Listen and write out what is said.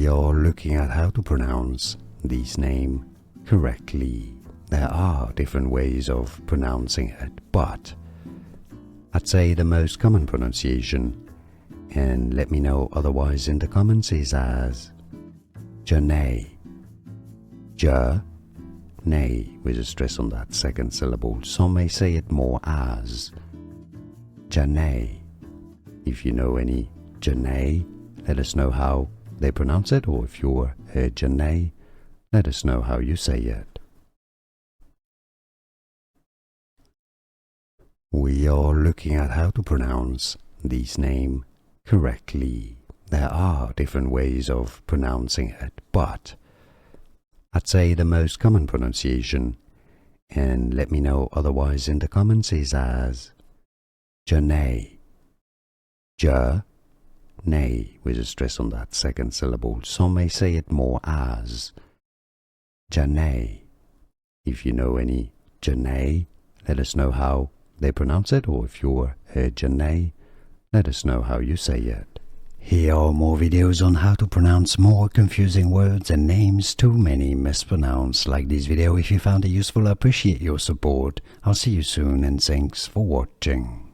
We are looking at how to pronounce this name correctly. There are different ways of pronouncing it, but I'd say the most common pronunciation, and let me know otherwise in the comments, is as Janae. Janae, with a stress on that second syllable. Some may say it more as Janae. If you know any Janae, let us know how they pronounce it, or if you're a Janae, let us know how you say it. We are looking at how to pronounce this name correctly. There are different ways of pronouncing it, but I'd say the most common pronunciation, and let me know otherwise in the comments, is as Janae. Janae, with a stress on that second syllable. Some may say it more as Janae. If you know any Janae, let us know how they pronounce it, or if you're a Janae, let us know how you say it. Here are more videos on how to pronounce more confusing words and names too many mispronounced. Like this video if you found it useful. I appreciate your support. I'll see you soon, and thanks for watching.